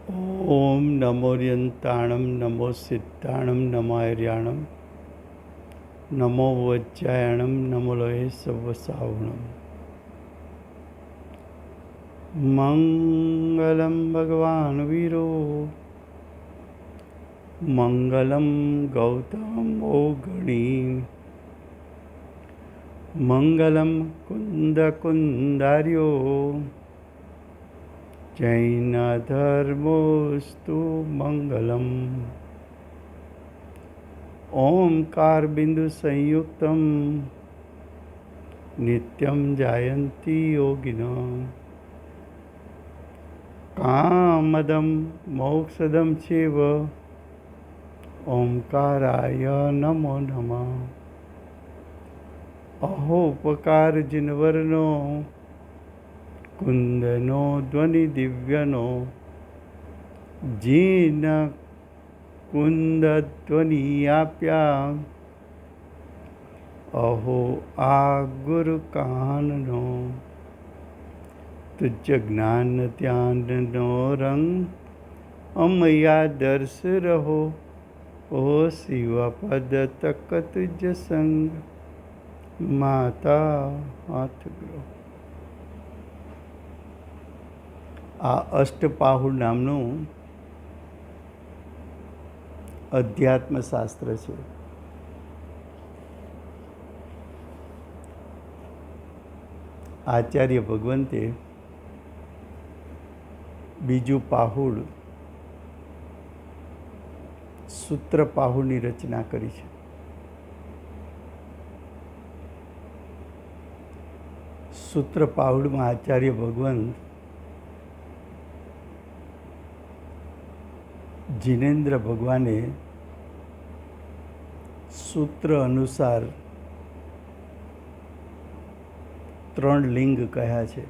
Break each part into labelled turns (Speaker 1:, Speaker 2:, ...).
Speaker 1: ओम नमोर्यंताणं नमो सिद्धाणं नमार्याणं नमो वज्रायणं नमो लये सवसावणं। मंगलं भगवान् वीरो मंगलं गौतमो गणी मंगलं कुन्दकुन्दार्यो जैनधर्मोऽस्तु मंगलम्। ओंकार बिंदु संयुक्तं नित्यं जायन्ति योगिनः कामदं मोक्षदं चैव ओंकाराय नमो नमः। अहोपकार जिनवर्णो कुंदनो ध्वनि दिव्यनो जीन कुंद ध्वनि आप्या अहो आ गुरु काननो तुझ ज्ञान ध्यान नो रंग अमया दर्श रहो ओ शिव पद तक तुझ संग माता हाथ ग्रह। आ अष्टपाहुड़ नामનું અધ્યાત્મશાસ્ત્ર છે। આચાર્ય ભગવંતે બીજું પાહુડ સૂત્ર પાહુડની રચના કરી છે। સૂત્ર પાહુડમાં આચાર્ય ભગવંત जिनेन्द्र भगवाने सूत्र अनुसार 3 लिंग कह्या छे,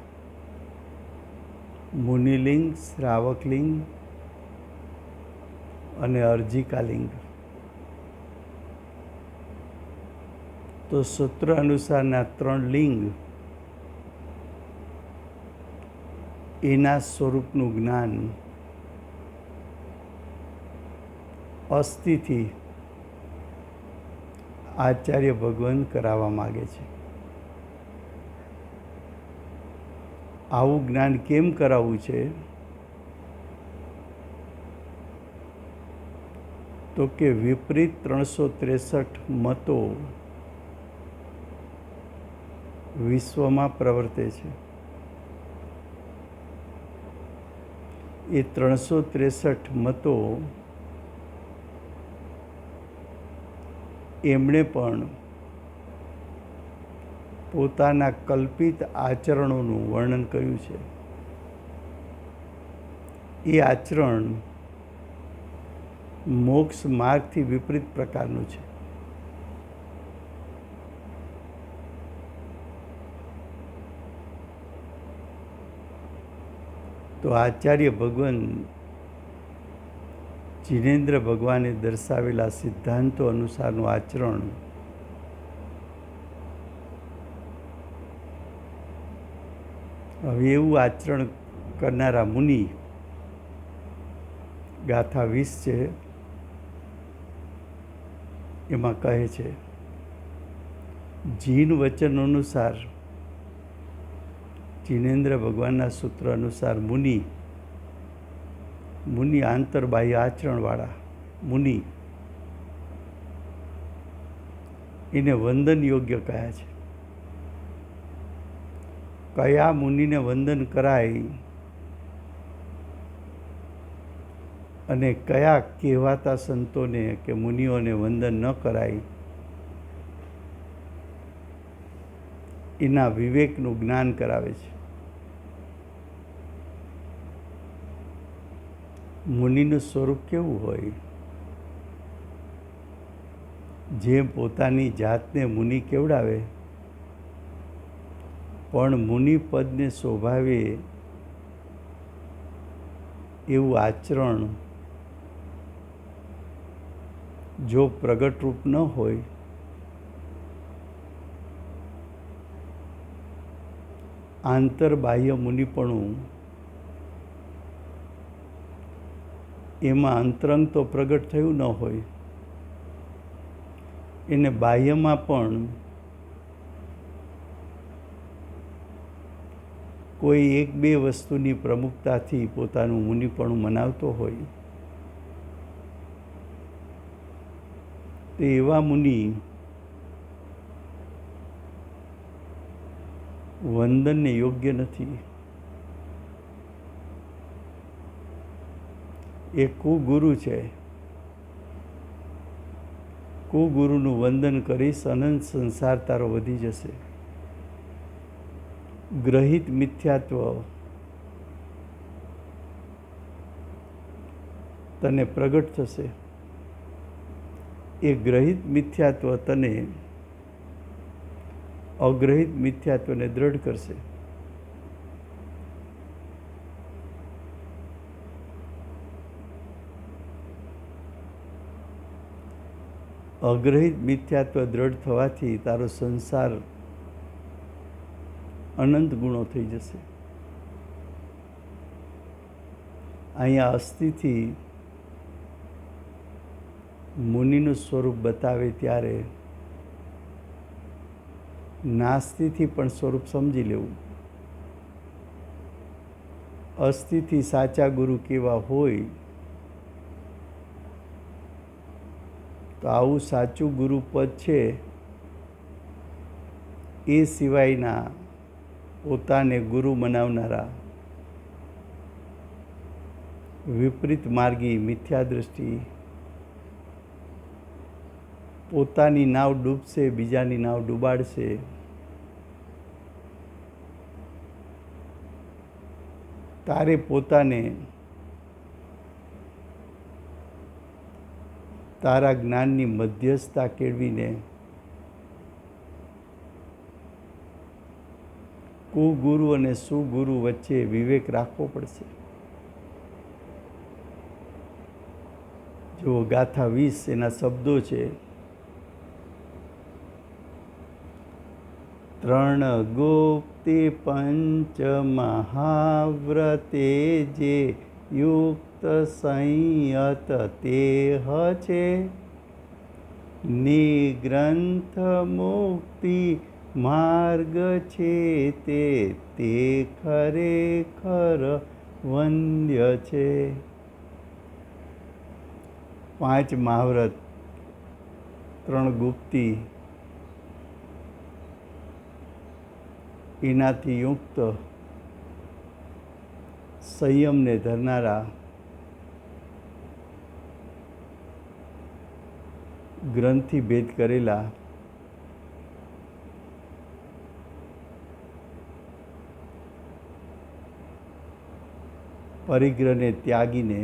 Speaker 1: मुनिलिंग, श्रावकलिंग अने अर्जिकालिंग। तो सूत्र अनुसार 3 लिंग एना स्वरूपનું જ્ઞાન અસ્થિથી આચાર્ય ભગવાન કરાવવા માગે છે। આવું જ્ઞાન કેમ કરાવવું છે? તો કે વિપરીત 363 મતો વિશ્વમાં પ્રવર્તે છે। એ 363 મતો એમણે પણ પોતાના કલ્પિત આચરણોનું વર્ણન કર્યું છે। એ આચરણ મોક્ષ માર્ગથી વિપરીત પ્રકારનું છે। તો આચાર્ય ભગવાન जिनेन्द्र भगवाने दर्शावेला सिद्धांतों अनुसारનું आचरण હવે એવું આચરણ કરનારા મુનિ ગાથા 20 છે, એમાં કહે છે, જીન વચન અનુસાર जिनेन्द्र भगवानના સૂત્ર અનુસાર મુનિ આંતરબાહ્ય આચરણવાળા મુનિ એને વંદન યોગ્ય કહ્યા છે। કયા મુનિને વંદન કરાય અને કયા કહેવાતા સંતોને કે મુનિઓને વંદન ન કરાય એના વિવેકનું જ્ઞાન કરાવે છે। મુનિનું સ્વરૂપ કેવું હોય? જે પોતાની જાતને મુનિ કેવડાવે પણ મુનિ પદને શોભાવે એવું આચરણ જો પ્રગટ રૂપ ન હોય આંતરબાહ્ય મુનિપણું એમાં અંતરંગ તો પ્રગટ થયું ન હોય, એને બાહ્યમાં પણ કોઈ એક બે વસ્તુની પ્રમુખતાથી પોતાનું મુનિપણું મનાવતો હોય, તે એવા મુનિ વંદનને યોગ્ય નથી. એ કુગુરુ છે. કુગુરુનું વંદન કરીશ, અનંત સંસાર તારો વધી જશે. ગ્રહિત મિથ્યાત્વ તને પ્રગટ થશે. એ ગ્રહિત મિથ્યાત્વ તને અગ્રહિત મિથ્યાત્વને દ્રઢ કરશે. અગ્રહિત મિથ્યાત્વ દ્રઢ થવાથી તારો સંસાર અનંત ગુણો થઈ જશે. અહીંયા અસ્થિથી મુનિનું સ્વરૂપ બતાવે ત્યારે નાસ્તિથી પણ સ્વરૂપ સમજી લેવું. અસ્થિથી સાચા ગુરુ કેવા હોય, તો આવું સાચું ગુરુપદ છે એ સિવાયના પોતાને ગુરુ મનાવનારા વિપરીત માર્ગી મિથ્યા દૃષ્ટિ પોતાની નાવ ડૂબશે, બીજાની નાવ ડૂબાડશે. તારે પોતાને તારા જ્ઞાનની મધ્યસ્થતા કેળવીને કુગુરુ અને સુગુરુ વચ્ચે વિવેક રાખવો પડશે. જો ગાથા 20 એના શબ્દો છે. ત્રણ ગુપ્તિ પંચ મહાવ્રતે જે યુક્ત સંયત તેહ છે, નિગ્રંથ મુક્તિ માર્ગ છે તે ખરેખર વંદ્ય છે. 5 મહાવ્રત, 3 ગુપ્તિ, એનાથી યુક્ત સંયમને ધરનારા ગ્રંથિ ભેદ કરેલા પરિગ્રહને ત્યાગીને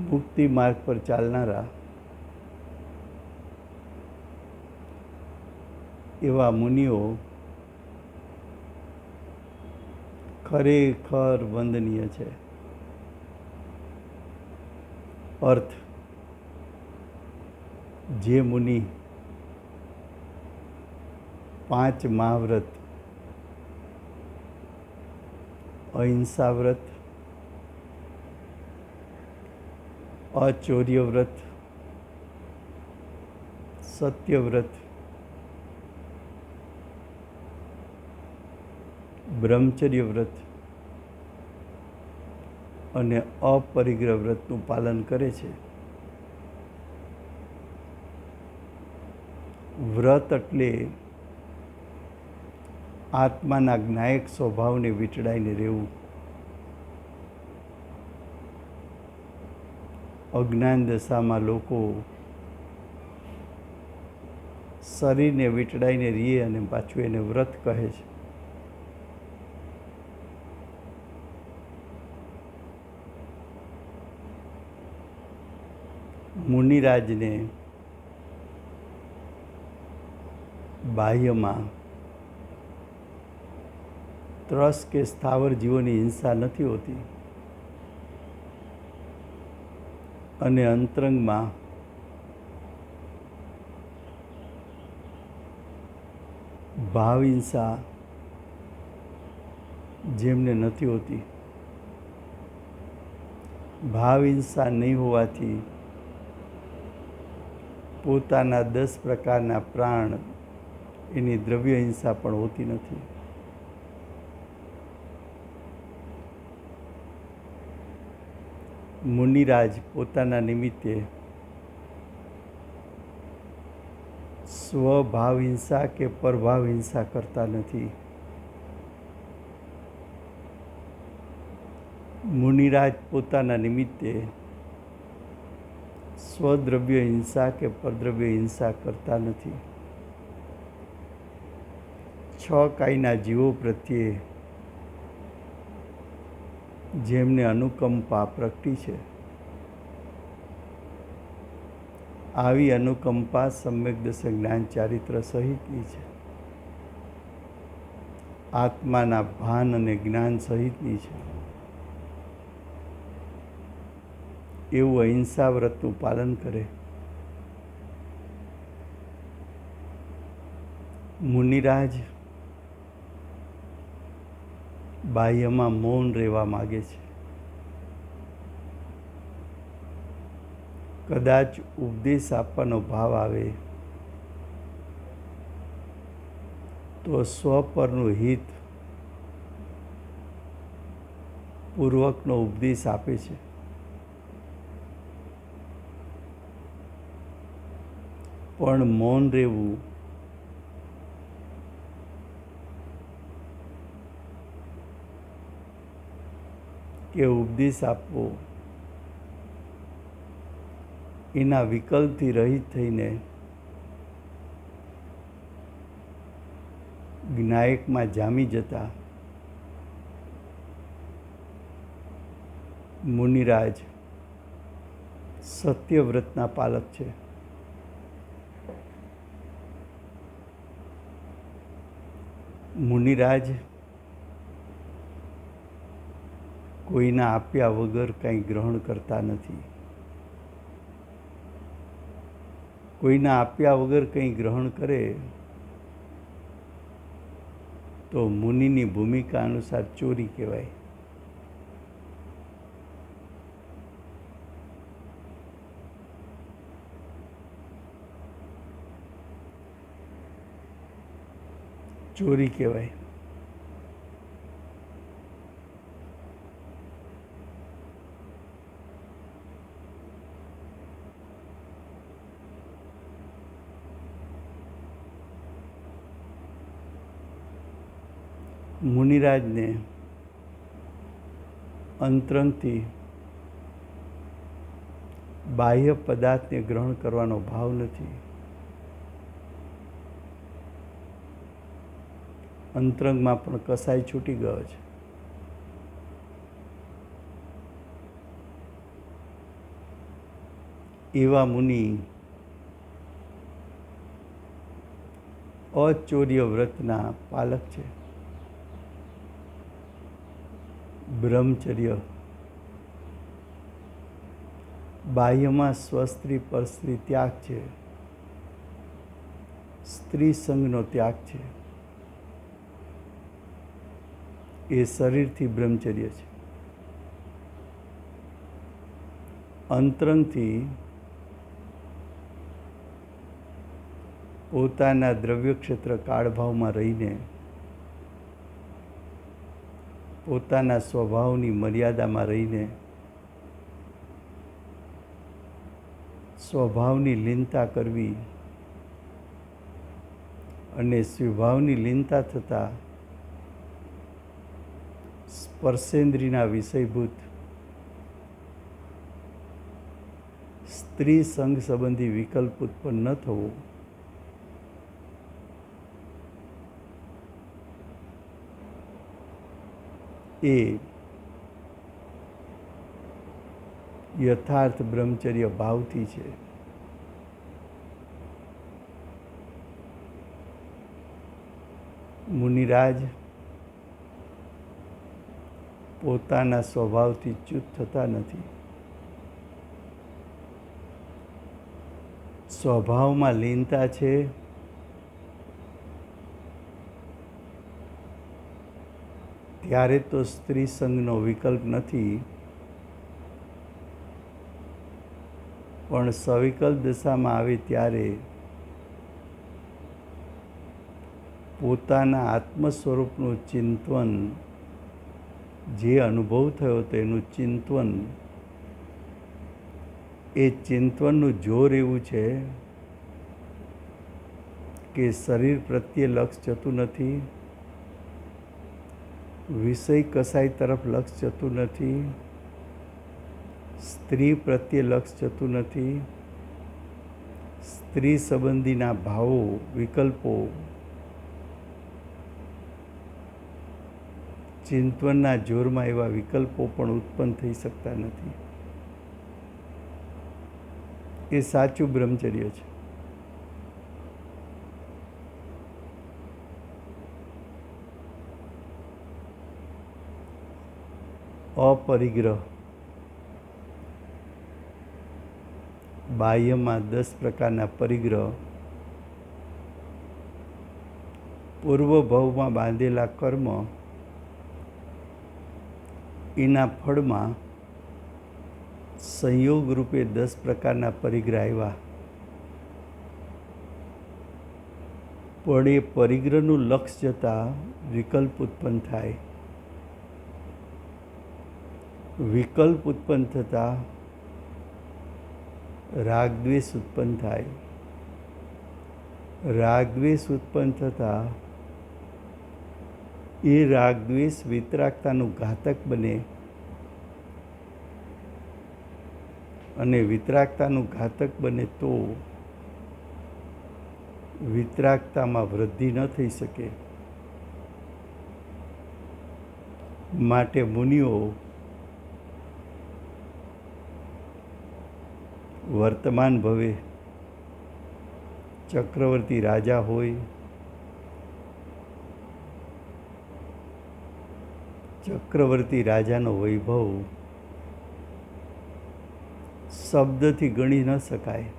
Speaker 1: મુક્તિ માર્ગ પર ચાલનારા એવા મુનિઓ ખરેખર વંદનીય છે. અર્થ, જે મુનિ 5 મહાવ્રત, અહિંસા વ્રત, અચૌર્ય વ્રત, સત્ય વ્રત, બ્રહ્મચર્ય વ્રત અને અપરિગ્રહ વ્રતનું પાલન કરે છે. વ્રત એટલે આત્માના જ્ઞાયક સ્વભાવને વીંટળાઈને રહેવું. અજ્ઞાન દશામાં લોકો શરીરને વીંટળાઈને રહીએ અને પાછું એને વ્રત કહે છે. મુનિરાજને બાહ્યમાં ત્રસ કે સ્થાવર જીવોની હિંસા નથી હોતી અને અંતરંગમાં ભાવ હિંસા જેમને નથી હોતી ભાવ હિંસા નહીં હોવાથી પોતાના 10 પ્રકારના પ્રાણ એની દ્રવ્ય હિંસા પણ હોતી નથી. મુનિરાજ પોતાના નિમિત્તે સ્વભાવ હિંસા કે પરભાવ હિંસા કરતા નથી. મુનિરાજ પોતાના નિમિત્તે સ્વદ્રવ્ય હિંસા કે પરદ્રવ્ય હિંસા કરતા નથી. 6 કાયના જીવો પ્રત્યે જેમને અનુકંપા પ્રગટી છે, આવી અનુકંપા સમ્યક દર્શન જ્ઞાન ચારિત્ર સહિતની છે. આત્માના ભાન અને જ્ઞાન સહિતની છે. એવું અહિંસા વ્રતનું પાલન કરે. મુનિરાજ બાહ્યમાં મૌન રહેવા માગે છે. કદાચ ઉપદેશ આપવાનો ભાવ આવે તો સ્વપરનું હિત પૂર્વકનો ઉપદેશ આપે છે. પણ મૌન રહેવું કે ઉપદેશ આપવો એના વિકલ્પથી રહિત થઈને જ્ઞાયકમાં જામી જતા મુનિરાજ સત્યવ્રતના પાલક છે. મુનિરાજ કોઈના આપ્યા વગર કંઈ ગ્રહણ કરતા નથી. કોઈના આપ્યા વગર કંઈ ગ્રહણ કરે તો મુનિની ભૂમિકા અનુસાર ચોરી કહેવાય. ચોરી કહેવાય. મુનિરાજને અંતરંગથી બાહ્ય પદાર્થને ગ્રહણ કરવાનો ભાવ નથી. અંતરંગમાં પણ કસાય છૂટી ગયો છે. એવા મુનિ અચૌર્ય વ્રતના પાલક છે. બ્રહ્મચર્ય બાહ્યમાં સ્વસ્ત્રી પરસ્ત્રી ત્યાગ છે. સ્ત્રી સંગનો ત્યાગ છે. એ શરીરથી બ્રહ્મચર્ય છે. અંતરંગથી પોતાના દ્રવ્ય ક્ષેત્ર કાળભાવમાં રહીને પોતાના સ્વભાવની મર્યાદામાં રહીને સ્વભાવની લીનતા કરવી અને સ્વભાવની લીનતા થતાં સ્પર્શેન્દ્રિયના વિષયભૂત સ્ત્રી સંગ સંબંધી વિકલ્પ ઉત્પન્ન ન થવો, એ યથાર્થ બ્રહ્મચર્ય ભાવથી છે. મુનિરાજ પોતાના સ્વભાવથી ચ્યુત થતા નથી. સ્વભાવમાં લીનતા છે ત્યારે તો સ્ત્રી સંગનો વિકલ્પ નથી, પણ સવિકલ્પ દશામાં આવે ત્યારે પોતાના આત્મ સ્વરૂપનું ચિંતન, જે અનુભવ થયો તેનું ચિંતન, એ ચિંતનનું જોર એવું છે કે શરીર પ્રત્યે લક્ષ જતું નથી, વિષય કસાય તરફ લક્ષ જતું નથી, સ્ત્રી પ્રત્યે લક્ષ જતું નથી, સ્ત્રી સંબંધીના ભાવો, વિકલ્પો ચિંતનના જોરમાં એવા વિકલ્પો પણ ઉત્પન્ન થઈ શકતા નથી. એ સાચું બ્રહ્મચર્ય છે. અપરિગ્રહ. બાહ્યમાં 10 પ્રકારના પરિગ્રહ, પૂર્વ ભાવમાં બાંધેલા કર્મ, એના ફળમાં સંયોગ રૂપે 10 પ્રકારના પરિગ્રહ આવ્યા. પણ એ પરિગ્રહનું લક્ષ જતાં વિકલ્પ ઉત્પન્ન થાય. વિકલ્પ ઉત્પન્ન થતાં રાગદ્વેષ ઉત્પન્ન થાય. રાગદ્વેષ ઉત્પન્ન થતાં એ રાગદ્વેષ વિતરાગતાનું ઘાતક બને અને વિતરાગતાનું ઘાતક બને તો વિતરાગતામાં વૃદ્ધિ ન થઈ શકે. માટે મુનિઓ વર્તમાન ભવે ચક્રવર્તી રાજા હોય, ચક્રવર્તી રાજાનો વૈભવ શબ્દથી ગણી ન શકાય.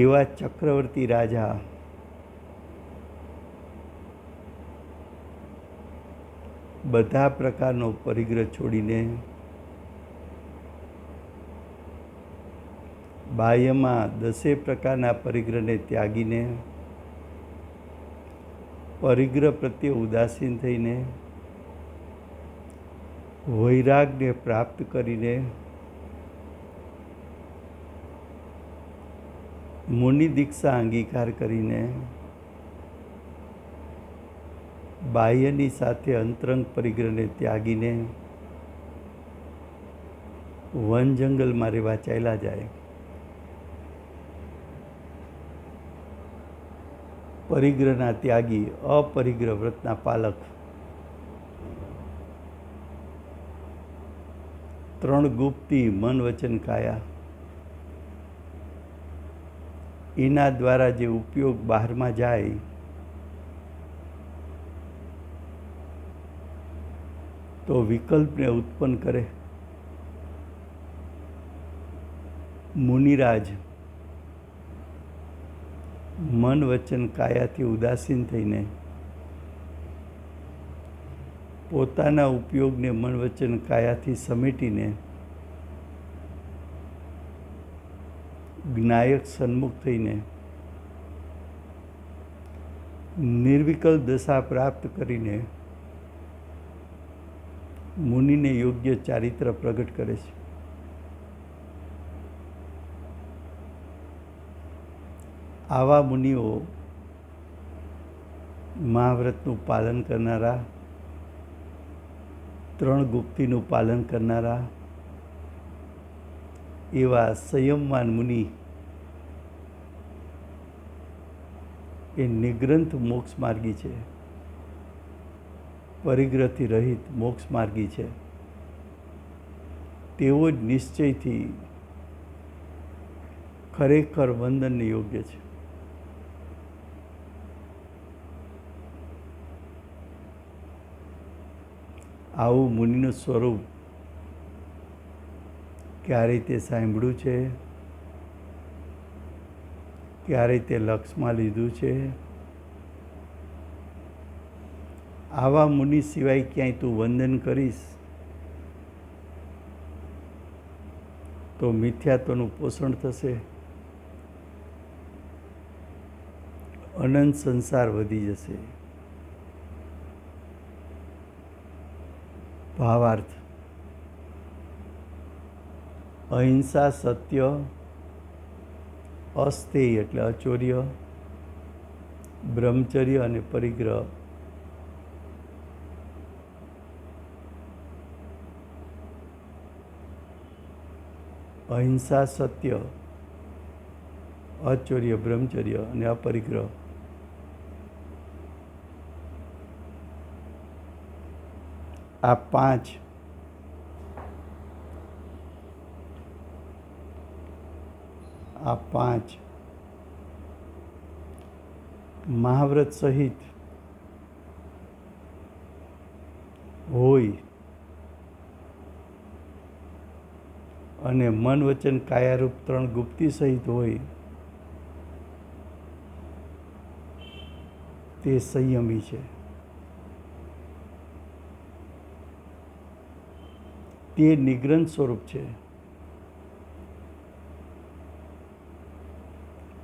Speaker 1: એવા ચક્રવર્તી રાજા બધા પ્રકારનો પરિગ્રહ છોડીને બાહ્યમાં 10 પ્રકારના પરિગ્રહને ત્યાગીને, પરિગ્રહ પ્રત્યે ઉદાસીન થઈને, વૈરાગને પ્રાપ્ત કરીને મુનિ દીક્ષા અંગીકાર કરીને બાહ્યની સાથે અંતરંગ પરિગ્રહને ત્યાગીને વન જંગલમાં રહેવા ચાલ્યા જાય. પરિગ્રહના ત્યાગી, અપરિગ્રહ વ્રતના પાલક. 3 ગુપ્તી મન વચન કાયા, એના દ્વારા જે ઉપયોગ બહારમાં જાય તો વિકલ્પને ઉત્પન્ન કરે. મુનિરાજ મન વચન કાયાથી ઉદાસીન થઈને પોતાના ઉપયોગને મન વચન કાયાથી સમેટીને જ્ઞાયક સન્મુખ થઈને નિર્વિકલ્પ દશા પ્રાપ્ત કરીને મુનિને યોગ્ય ચારિત્ર પ્રગટ કરે છે. આવા મુનિઓ મહાવ્રતનું પાલન કરનારા, 3 ગુપ્તીનું પાલન કરનારા, એવા સંયમવાન મુનિ એ નિગ્રંથ મોક્ષ માર્ગી છે, પરિગ્રહથી રહિત મોક્ષ માર્ગી છે. તેઓ જ નિશ્ચયથી ખરેખર વંદનને યોગ્ય છે. આવું મુનિનું સ્વરૂપ ક્યારેય તે સાંભળ્યું છે, ક્યારેય તે લક્ષમાં લીધું છે? આવા મુનિ સિવાય ક્યાંય તું વંદન કરીશ તો મિથ્યાત્વનું પોષણ થશે, અનંત સંસાર વધી જશે. ભાવાર્થ: અહિંસા, સત્ય, અસ્થેય એટલે અચોર્ય, બ્રહ્મચર્ય અને પરિગ્રહ અહિંસા, સત્ય, અચોર્ય, બ્રહ્મચર્ય અને અપરિગ્રહ આ પાંચ મહાવ્રત સહિત હોય અને મન વચન કાયારૂપ 3 ગુપ્તિ સહિત હોય તે સંયમી છે. તે નિગ્રંથ સ્વરૂપ છે,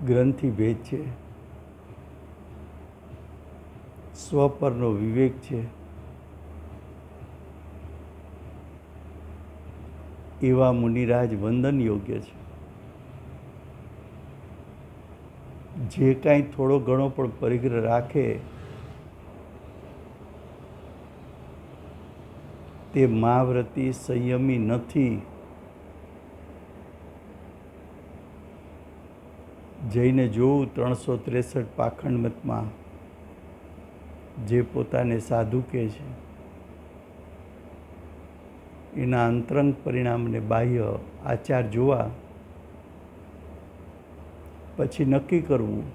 Speaker 1: ગ્રંથિ ભેદ છે, સ્વપરનો વિવેક છે. એવા મુનિરાજ વંદન યોગ્ય છે. જે કાંઈ થોડો ઘણો પણ પરિગ્રહ રાખે તે મહાવ્રતી સંયમી નથી. જઈને જોવું 363 પાખંડ મતમાં જે પોતાને સાધુ કહે છે એના અંતરંગ પરિણામને બાહ્ય આચાર જોવા, પછી નક્કી કરવું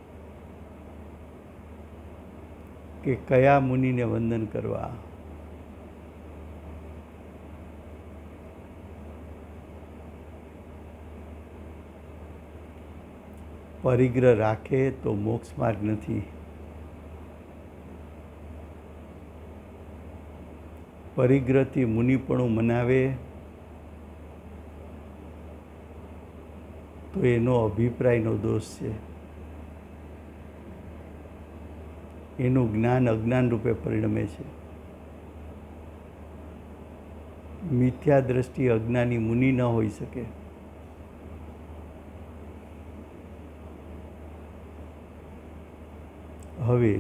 Speaker 1: કે કયા મુનિને વંદન કરવા. પરિગ્રહ રાખે તો મોક્ષ માર્ગ નથી. પરિગ્રહથી મુનિપણું મનાવે તો એનો અભિપ્રાયનો દોષ છે. એનું જ્ઞાન અજ્ઞાન રૂપે પરિણમે છે. મિથ્યા દ્રષ્ટિ અજ્ઞાની મુનિ ન હોઈ શકે. હવે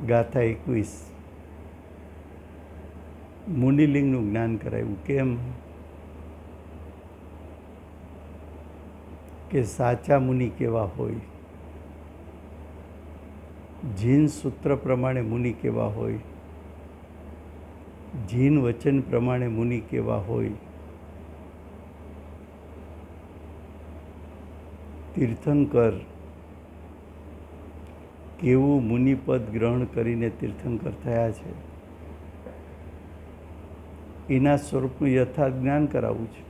Speaker 1: ગાથા 21 મુનિલિંગનું જ્ઞાન કરાવ્યું. કેમ કે સાચા મુનિ કેવા હોય, જીન સૂત્ર પ્રમાણે મુનિ કેવા હોય, જીન વચન પ્રમાણે મુનિ કેવા હોય, તીર્થંકર કેવું મુનિપદ ગ્રહણ કરીને તીર્થંકર થયા છે એના સ્વરૂપનું યથાર્થ જ્ઞાન કરાવવું છે.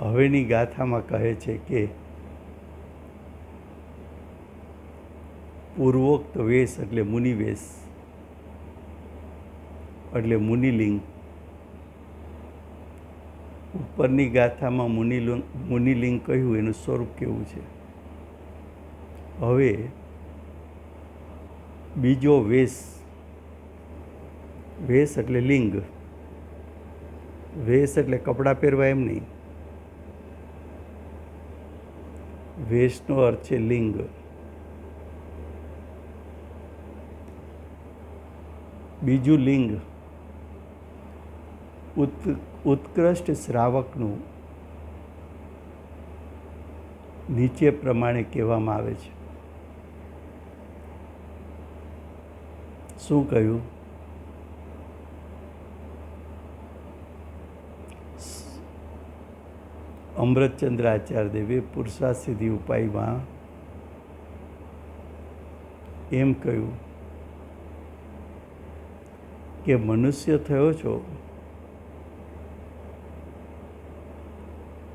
Speaker 1: હવેની ગાથામાં કહે છે કે પૂર્વોક્ત વેશ એટલે મુનિવેશ એટલે મુનિલિંગ. ઉપરની ગાથામાં મુનિલિંગ કહ્યું એનું સ્વરૂપ કેવું છે. હવે બીજો વેશ, વેશ એટલે લિંગ. વેશ એટલે કપડાં પહેરવા એમ નહીં. વેશનો અર્થ છે લિંગ. બીજું લિંગ ઉત્કૃષ્ટ શ્રાવકનું નીચે પ્રમાણે કહેવામાં આવે છે. શું કહ્યું? અમૃતચંદ્ર આચાર્ય દેવે પુરુષાર્થ સિદ્ધિ ઉપાયમાં એમ કહ્યું કે મનુષ્ય થયો છો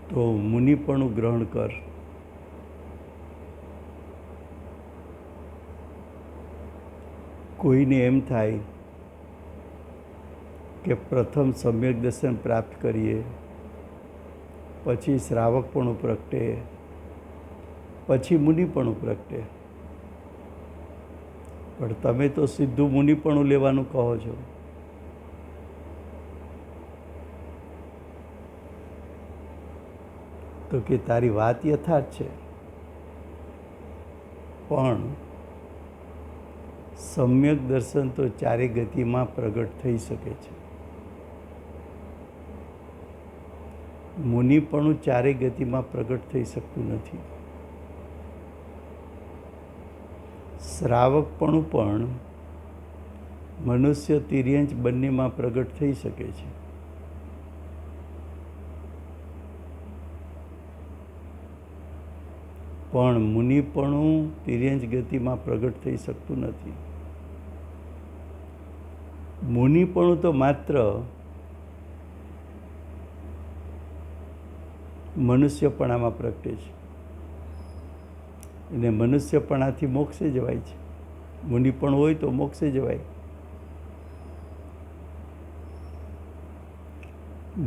Speaker 1: તો મુનિપણું ગ્રહણ કર. કોઈને એમ થાય કે પ્રથમ સમ્યક દર્શન પ્રાપ્ત કરીએ, પછી શ્રાવકપણું પ્રગટે, પછી મુનિપણું પ્રગટે. પણ તમે તો સીધું મુનિપણું લેવાનું કહો છો. તો કે તારી વાત યથાર્થ છે, પણ સમ્યક દર્શન તો ચારે ગતિમાં પ્રગટ થઈ શકે છે. મુનિપણું ચારે ગતિમાં પ્રગટ થઈ શકતું નથી. શ્રાવકપણું પણ મનુષ્ય, તિર્યંચ બંનેમાં પ્રગટ થઈ શકે છે. પણ મુનિપણું તિર્યંચ ગતિમાં પ્રગટ થઈ શકતું નથી. મુનિપણું તો માત્ર મનુષ્યપણામાં પ્રગટે છે, અને મનુષ્યપણાથી મોક્ષે જવાય છે. મુનિપણ હોય તો મોક્ષે જવાય.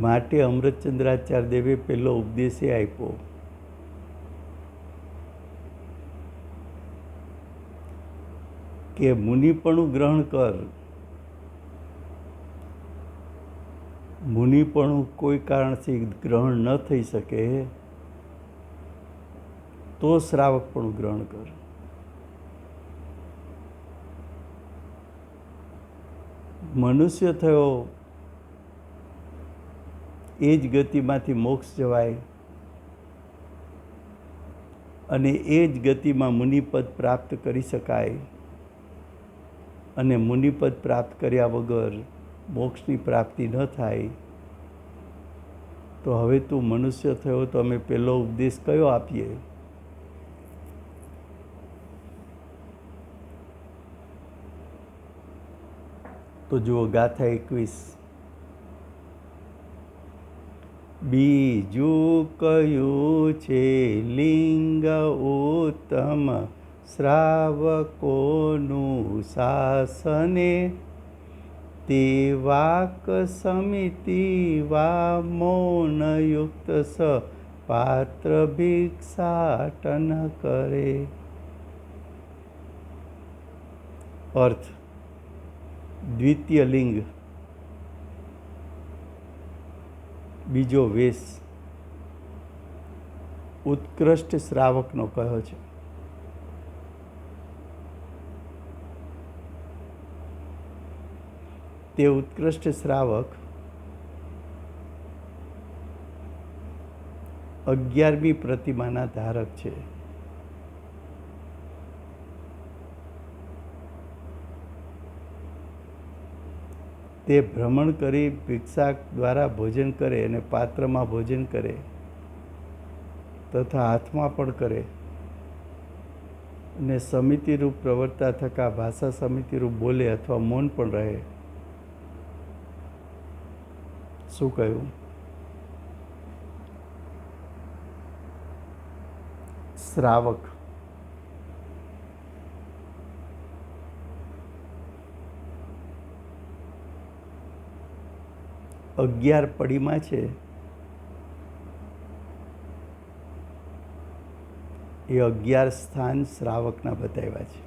Speaker 1: માટે અમૃતચંદ્રાચાર્ય દેવે પહેલો ઉપદેશ એ આપ્યો કે મુનિપણું ગ્રહણ કર. મુનિપણું કોઈ કારણથી ગ્રહણ ન થઈ શકે તો શ્રાવકપણું ગ્રહણ કર. મનુષ્ય થયો એ જ ગતિમાંથી મોક્ષ જવાય, અને એ જ ગતિમાં મુનિપદ પ્રાપ્ત કરી શકાય, અને મુનિપદ પ્રાપ્ત કર્યા વગર મોક્ષની પ્રાપ્તિ ન થાય. તો હવે તું મનુષ્ય થયો તો અમે પહેલો ઉપદેશ કયો આપીએ? તો જુઓ ગાથા 21. બીજું કયું છે લિંગ ઉત્તમ શ્રાવકોનું શાસને, તે વાક સમિતિ વા મૌનયુક્ત સ પાત્ર ભિક્ષાટન કરે. અર્થ: દ્વિતીય લિંગ, બીજો વેશ ઉત્કૃષ્ટ શ્રાવકનો કહ્યો છે. તે ઉત્કૃષ્ટ શ્રાવક 11મી પ્રતિમાના ધારક છે. તે ભ્રમણ કરી ભિક્ષા દ્વારા ભોજન કરે, અને પાત્રમાં ભોજન કરે તથા હાથમાં પણ કરે, અને સમિતિરૂપ પ્રવર્તા થકા ભાષા સમિતિરૂપ બોલે અથવા મૌન પણ રહે. શું કહ્યું? શ્રાવક અગિયાર પડીમાં છે. એ 11 સ્થાન શ્રાવકના બતાવ્યા છે.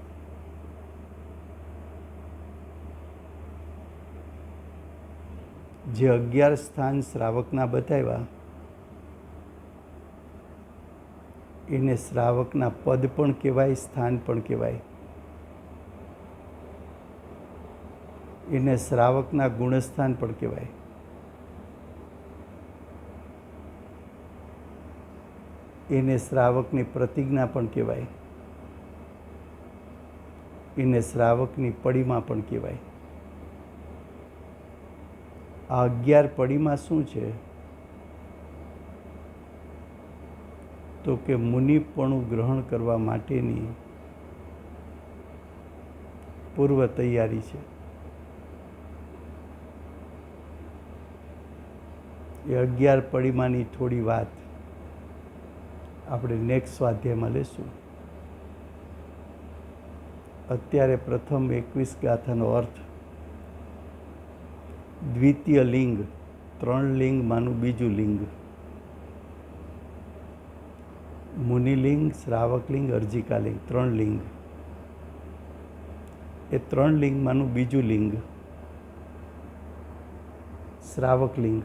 Speaker 1: જે 11 સ્થાન શ્રાવકના બતાવ્યા એને શ્રાવકના પદ પણ કહેવાય, સ્થાન પણ કહેવાય. એને શ્રાવકના ગુણસ્થાન પણ કહેવાય. એને શ્રાવકની પ્રતિજ્ઞા પણ કહેવાય. એને શ્રાવકની પડીમાં પણ કહેવાય. આ 11 પડીમાં શું છે? તો કે મુનિપણું ગ્રહણ કરવા માટેની પૂર્વ તૈયારી છે. એ 11 પડીમાંની થોડી વાત આપણે નેક્સ્ટ સ્વાધ્યાયમાં લેશું. અત્યારે પ્રથમ 21 ગાથાનો અર્થ દ્વિતીય લિંગ, 3 લિંગમાંનું બીજું લિંગ, મુનિલિંગ, શ્રાવક લિંગ, અર્જિકા લિંગ, 3 લિંગ. એ 3 લિંગમાંનું બીજું લિંગ શ્રાવક લિંગ.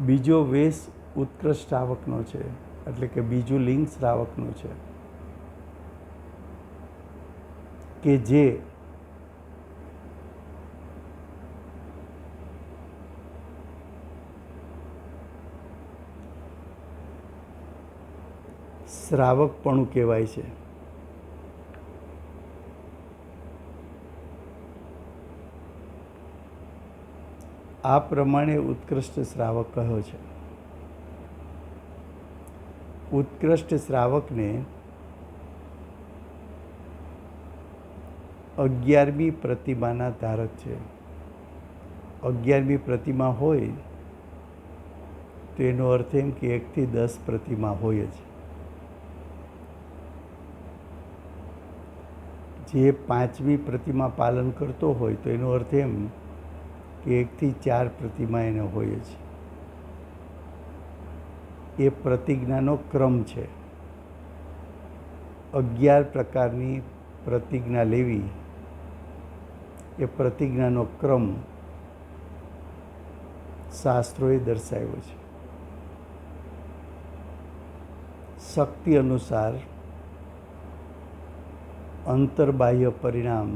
Speaker 1: બીજો વેશ ઉત્કૃષ્ટ શ્રાવકનો છે, એટલે કે બીજું લિંગ શ્રાવકનું છે કે જે શ્રાવકપણું કહેવાય છે. આ પ્રમાણે ઉત્કૃષ્ટ શ્રાવક કહ્યો છે. ઉત્કૃષ્ટ શ્રાવકને 11મી પ્રતિમાના ધારક છે. 11મી પ્રતિમા હોય તો એનો અર્થ એમ કે 1 થી 10 પ્રતિમા હોય જ. જે 5મી પ્રતિમા પાલન કરતો હોય તો એનો અર્થ એમ કે 1 થી 4 પ્રતિમા એને હોય જ. એ પ્રતિજ્ઞાનો ક્રમ છે. 11 પ્રકારની પ્રતિજ્ઞા લેવી એ પ્રતિજ્ઞાનો ક્રમ શાસ્ત્રોએ દર્શાવ્યો છે. શક્તિ અનુસાર અંતર્બાહ્ય પરિણામ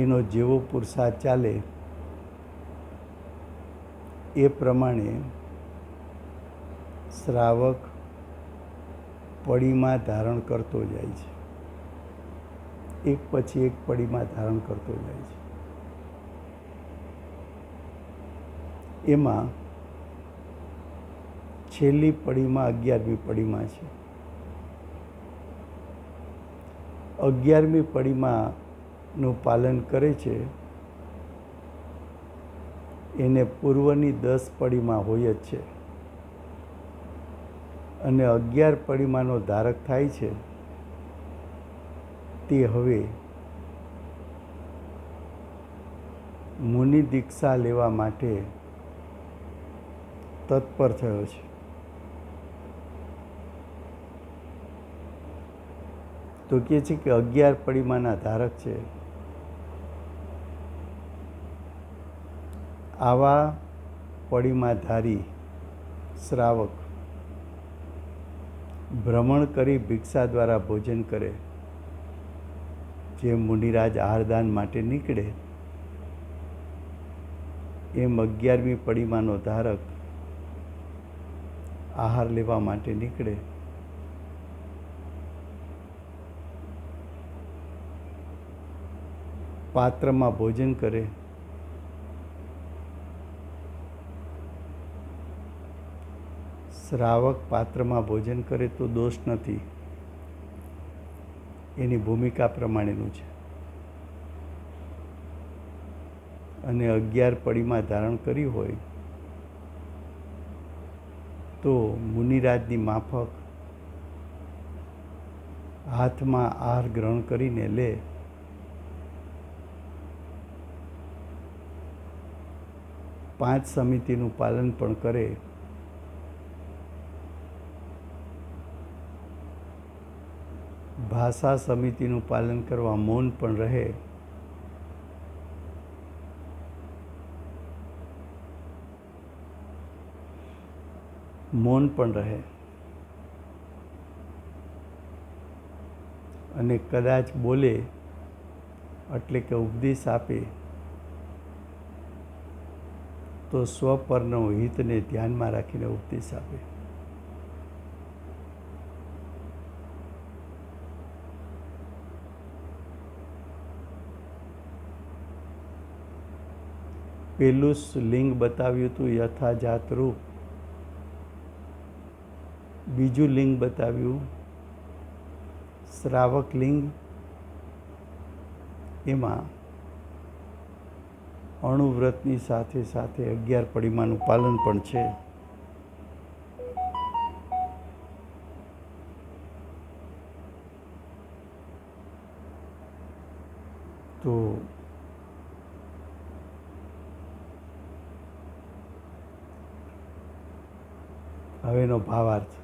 Speaker 1: એનો જેવો પુરુષાર્થ ચાલે એ પ્રમાણે શ્રાવક પડીમાં ધારણ કરતો જાય છે. એક પછી એક પડીમાં ધારણ કરતો જાય છે. એમાં છેલ્લી પડીમાં 11મી પડીમાં છે. 11મી પડીમાંનું પાલન કરે છે એને પૂર્વની 10 પડીમાં હોય જ છે, અને 11 પડીમાંનો ધારક થાય છે તે હવે મુનિ દીક્ષા લેવા માટે તત્પર થયો છે. તો કહે છે કે 11 પડીમાંના ધારક છે. આવા પડીમાધારી શ્રાવક ભ્રમણ કરી ભિક્ષા દ્વારા ભોજન કરે. જેમ મુનિરાજ આહારદાન માટે નીકળે એમ 11મી પડીમાંનો ધારક આહાર લેવા માટે નીકળે. પાત્રમાં ભોજન કરે. શ્રાવક પાત્રમાં ભોજન કરે તો દોષ નથી, એની ભૂમિકા પ્રમાણેનું છે. અને 11 પડીમાં ધારણ કરી હોય તો મુનિરાજની માફક હાથમાં આહાર ગ્રહણ કરીને લે. પાંચ સમિતિનું પાલન પણ કરે. ભાષા સમિતિનું પાલન કરવા મૌન પણ રહે. મૌન પણ રહે અને કદાચ બોલે એટલે કે ઉપદેશ આપે તો સ્વપરનો હિતને ધ્યાનમાં રાખીને ઉપદેશ આપે. પેલું લિંગ બતાવ્યું હતું યથાજાત રૂપ. બીજું લિંગ બતાવ્યું શ્રાવક લિંગ. એમાં અણુવ્રતની સાથે સાથે 11 પડીમાનું પાલન પણ છે. હવે એનો ભાવાર્થ.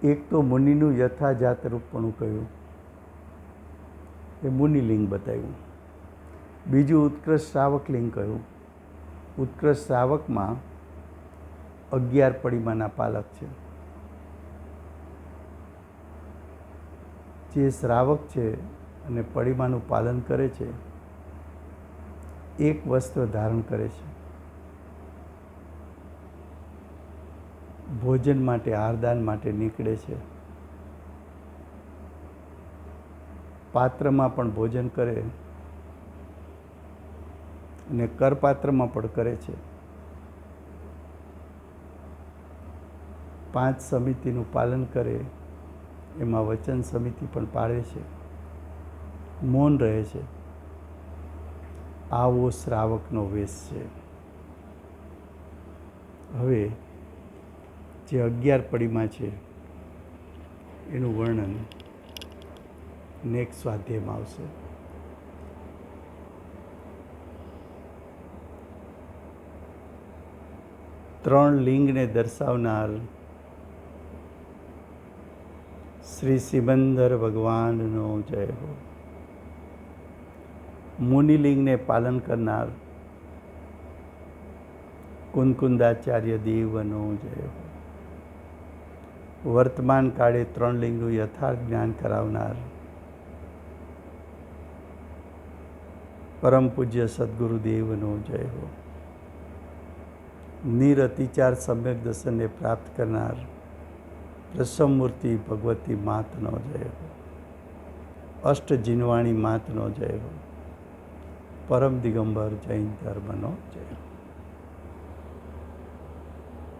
Speaker 1: એક તો મુનિનું યથાજાત રૂપપણું કહ્યું, એ મુનિલિંગ બતાવ્યું. બીજું ઉત્કૃષ્ટ શ્રાવક લિંગ કહ્યું. ઉત્કૃષ્ટ શ્રાવકમાં 11 પડિમાના પાલક છે. જે શ્રાવક છે અને પડિમાનું પાલન કરે છે, એક વસ્ત્ર ધારણ કરે છે, ભોજન માટે આહારદાન માટે નીકળે છે, પાત્રમાં પણ ભોજન કરે અને કરપાત્રમાં પણ કરે છે. 5 સમિતિનું પાલન કરે, એમાં વચન સમિતિ પણ પાળે છે, મૌન રહે છે. આવો શ્રાવકનો વેશ છે. હવે જે 11 પડિમા છે એનું વર્ણન નેક્સ્ટ સ્વાધ્યાયમાં આવશે. ત્રણ લિંગને દર્શાવનાર શ્રી સિમંદર ભગવાનનો જય હો. મુનિલિંગને પાલન કરનાર કુંકુંદાચાર્ય દેવનો જય હો. વર્તમાન કાળે 3 લિંગનું યથાર્થ જ્ઞાન કરાવનાર પરમ પૂજ્ય સદગુરુદેવનો જય હો. નિરતિચાર સમ્યક દર્શનને પ્રાપ્ત કરનાર પ્રસમમૂર્તિ ભગવતી માતનો જય હો. અષ્ટ જીનવાણી માતનો જય હો. પરમ દિગંબર જૈન ધર્મનો જય હો.